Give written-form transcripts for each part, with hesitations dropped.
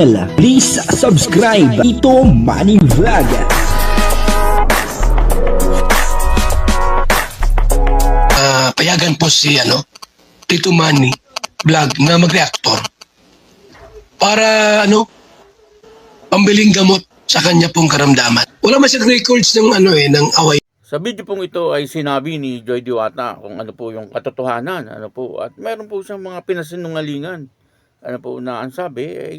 Please subscribe Ito Money Vlog. Payagan po si Tito Manny Vlog na mag-reactor para pambiling gamot sa kanya pong karamdaman. Wala man siyang records ng ng away. Sa video pong ito ay sinabi ni Joy Diwata kung ano po yung katotohanan, at meron po siyang mga pinasinungalingan. Na ang sabi ay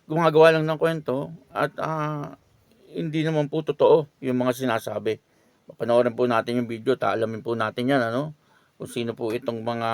gumagawa lang ng kwento at hindi naman po totoo yung mga sinasabi. Panoorin po natin yung video, alamin po natin yan, kung sino po itong mga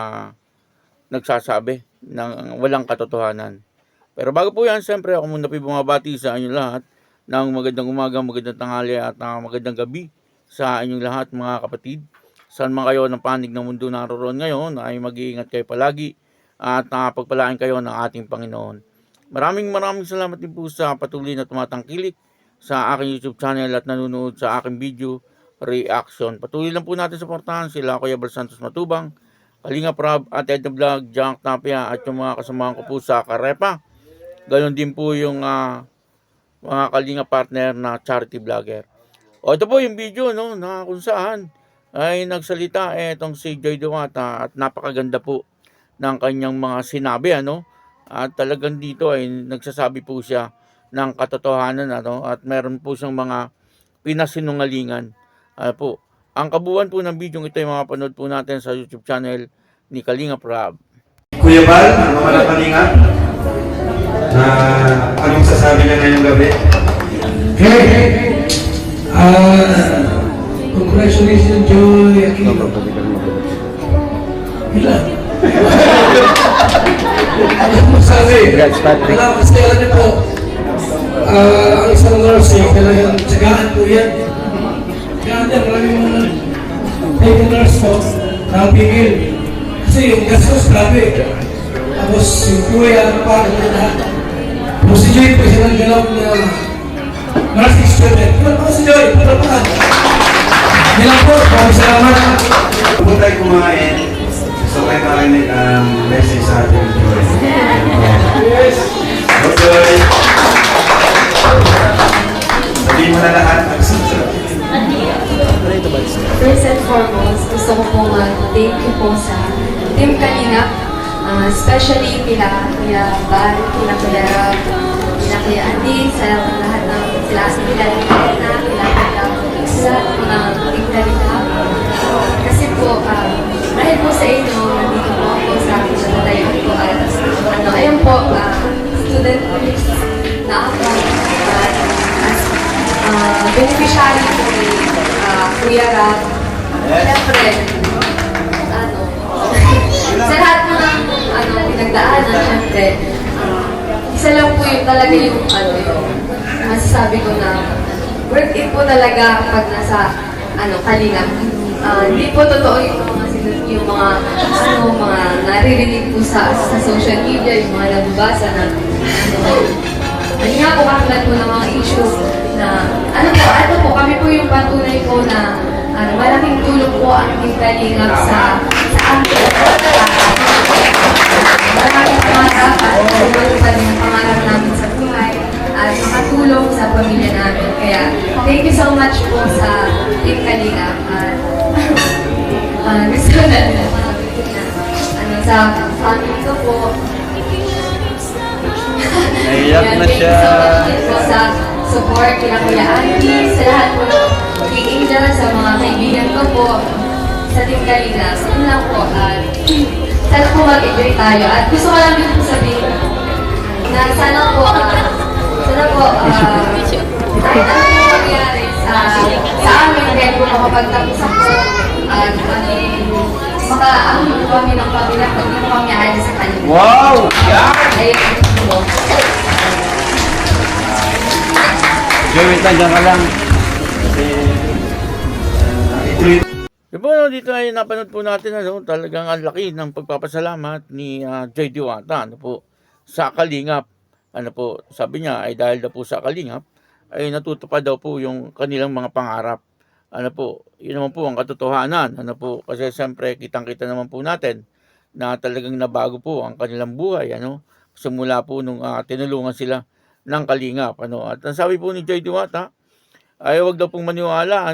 nagsasabi ng walang katotohanan. Pero bago po yan, siyempre ako muna po bumabati sa inyong lahat ng magandang umaga, magandang tanghali at magandang gabi sa inyong lahat mga kapatid. Saan man kayo ng panig ng mundo naroon ngayon ay mag-iingat kayo palagi at pagpalain kayo ng ating Panginoon. Maraming salamat din po sa patuloy na tumatangkilik sa aking YouTube channel at nanonood sa aking video reaction. Patuloy lang po natin suportahan sila Kuya Bal Santos Matubang, Kalinga Prab at Ed Vlog, Jack Tapia at yung mga kasamahan ko po sa Karepa. Ganon din po yung mga Kalinga partner na charity vlogger. Ito po yung video na kung saan ay nagsalita itong si Joy Diwata at napakaganda po ng kanyang mga sinabi at talagang dito ay nagsasabi po siya ng katotohanan at meron po siyang mga pinasinungalingan. Ang kabuuan po ng video ito ay mapapanood po natin sa YouTube channel ni Kalinga Prab. Kuya Bal, ang mga Kalinga, na anong sasabi niya ngayong gabi? Congratulations, Joy. Ilan? Masabi. Salamat sa ilan po. Ang isang nursing, talagang tsagaan po yan. Tsagaan yan, maraming mga tayo nurse po, nakapigil. Kasi yung gastos, grabe. Tapos yung kuya, parang na lahat. Tapos si Joy po, siya nang galaw na nursing student. Ilan po si Joy? Palapakan. Ilan po, maraming salamat. Kung tayo kumain, gusto kayo marinig ang message sa ating Joy. Yes! Joy! Sabihin mo na lahat ang sasabi. First and foremost, gusto ko po mag-thank you po sa Team Kalinga, especially kila Kuya Bal, kila Kuya Rab, kila Kuya Andy, sa lahat ng sila Elena, kila sa mga Team Kalinga. Kasi po, dahil po sa inyo, nandito po ako sa pinatatayan ko at ayun po, student police na ako as beneficiary po ni Kuya Rab. Siyempre, sa lahat po ng pinagdaanan, siyempre, isa lang po yung talaga yung masasabi ko na worth it po talaga pag nasa Kalinga. Hindi po totoo yung mga naririnig po sa social media, yung mga nababasa na hindi nga po katulad po ng mga issues na ito po, kami po yung patunay po na malaking tulong po ang Team Kalinga sa amin. Maraming pangarap at matupad yung pangarap namin sa buhay at makatulong sa pamilya namin. Kaya thank you so much po sa Team Kalinga. Gusto na sa family ko po. Naiyak na siya. Thank you so much po sa support kila Kuya Andy, sa lahat po ng mag-i-angel, sa mga kaibigan ko po sa Team Kalinga. So yun lang po. Sana po mag-enjoy tayo. At gusto ko lang din po sabihin na sana po kahit ano po mangyari sa amin, kahit po makapagtapos ako at makaahon po kami ng pamilya pag hindi po kami aalis sa kanila. Wow! Ayun po. Joy, wait lang, dyan ka lang. Diba, dito ay napanood po natin talagang ang laki ng pagpapasalamat ni Joy Diwata sa Kalingap. Sabi niya ay dahil daw po sa Kalingap ay natutupad daw po yung kanilang mga pangarap. Yun naman po ang katotohanan. Kasi siyempre kitang-kita naman po natin na talagang nabago po ang kanilang buhay. simula po nung tinulungan sila ng Kalingap. At ang sabi po ni Joy Diwata, ay wag daw pong maniwala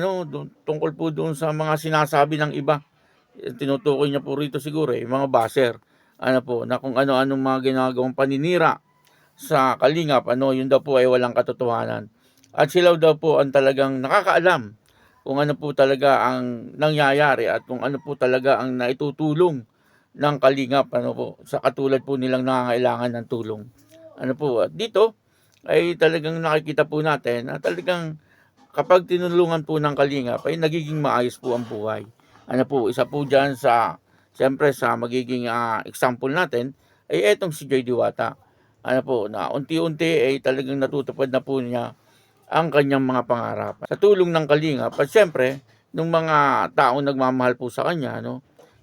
tungkol po doon sa mga sinasabi ng iba. Tinutukoy niya po rito siguro yung mga baser. Na kung ano-anong mga ginagawang paninira sa Kalingap, yun daw po ay walang katotohanan. At sila daw po ang talagang nakakaalam kung ano po talaga ang nangyayari at kung ano po talaga ang naitutulong ng Kalingap sa katulad po nilang nangangailangan ng tulong. At dito ay talagang nakikita po natin na talagang kapag tinulungan po ng Kalingap ay nagiging maayos po ang buhay. Isa po dyan siyempre sa magiging example natin ay etong si Joy Diwata. Na unti-unti ay talagang natutupad na po niya ang kanyang mga pangarap. Sa tulong ng Kalingap at siyempre ng mga taong nagmamahal po sa kanya,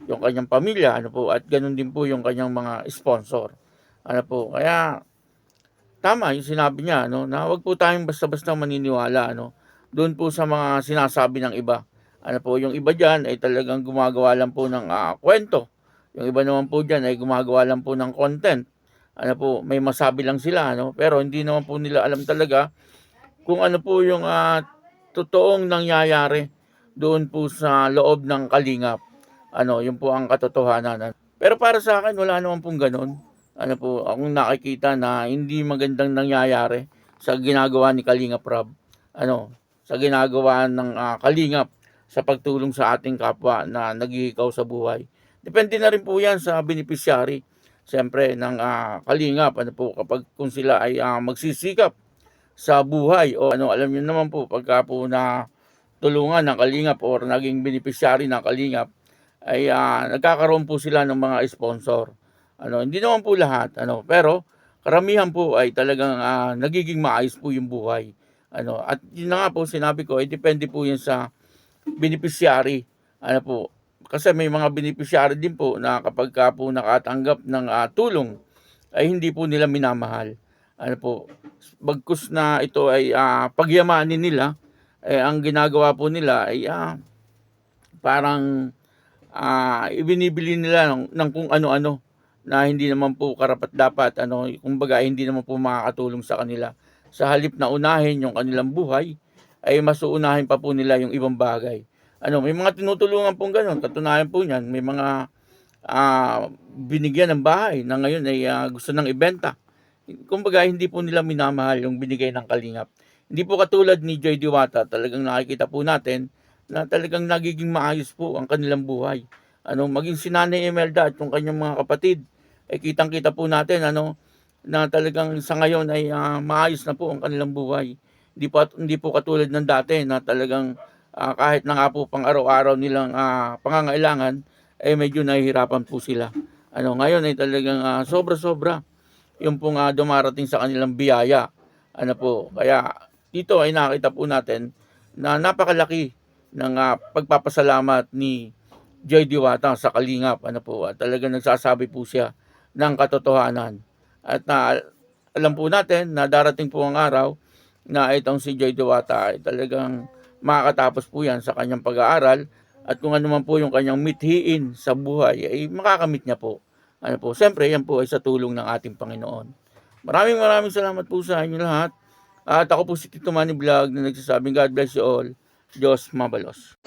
yung kanyang pamilya, at ganun din po yung kanyang mga sponsor. Kaya tama yung sinabi niya, na wag po tayong basta-basta maniniwala, doon po sa mga sinasabi ng iba. Yung iba diyan ay talagang gumagawa lang po ng kwento. Yung iba naman po diyan ay gumagawa lang po ng content. May masabi lang sila, pero hindi naman po nila alam talaga kung ano po yung totoong nangyayari doon po sa loob ng Kalingap. Yun po ang katotohanan. Pero para sa akin, wala naman pong ganun. Akong nakikita na hindi magandang nangyayari sa ginagawa ni Kalingap Rab. Sa ginagawa ng Kalingap sa pagtulong sa ating kapwa na naghihikaw sa buhay. Depende na rin po yan sa beneficiary. Siyempre, ng Kalingap, kapag kung sila ay magsisikap sa buhay o alam niyo naman po pagka po na tulungan ng Kalingap or naging beneficiary ng Kalingap ay nagkakaroon po sila ng mga sponsor. Hindi naman po lahat, pero karamihan po ay talagang nagiging maayos po yung buhay. At yun na nga po sinabi ko, depende po yun sa beneficiary. Kasi may mga beneficiary din po na kapag ka po nakatanggap ng tulong ay hindi po nila minamahal. Bagkus na ito ay pagyamanin nila, ang ginagawa po nila ay parang ibinibili nila ng kung ano-ano na hindi naman po karapat-dapat, kumbaga hindi naman po makakatulong sa kanila. Sa halip na unahin yung kanilang buhay, ay mas uunahin pa po nila yung ibang bagay. May mga tinutulungan pong gano'n, katunayan po niyan, may mga binigyan ng bahay na ngayon ay gusto nang ibenta. Kumbaga hindi po nila minamahal yung binigay ng Kalingap. Hindi po katulad ni Joy Diwata, talagang nakikita po natin na talagang nagiging maayos po ang kanilang buhay. Maging si Nanay Imelda at yung kanyang mga kapatid, ay kitang-kita po natin na talagang sa ngayon ay maayos na po ang kanilang buhay. Hindi po katulad ng dati na talagang kahit na nga po pang araw-araw nilang pangangailangan ay medyo nahihirapan po sila. Ngayon ay talagang sobra-sobra yung pong dumarating sa kanilang biyaya. Kaya dito ay nakita po natin na napakalaki ng pagpapasalamat ni Joy Diwata sa Kalingap. At talagang nagsasabi po siya ng katotohanan. At alam po natin na darating po ang araw na itong si Joy Diwata ay talagang makakatapos po yan sa kanyang pag-aaral at kung ano man po yung kanyang mithiin sa buhay ay makakamit niya po. Siyempre yan po ay sa tulong ng ating Panginoon. Maraming salamat po sa inyo lahat. At ako po si Tito Manny Vlog na nagsasabing God bless you all. Diyos mabalos.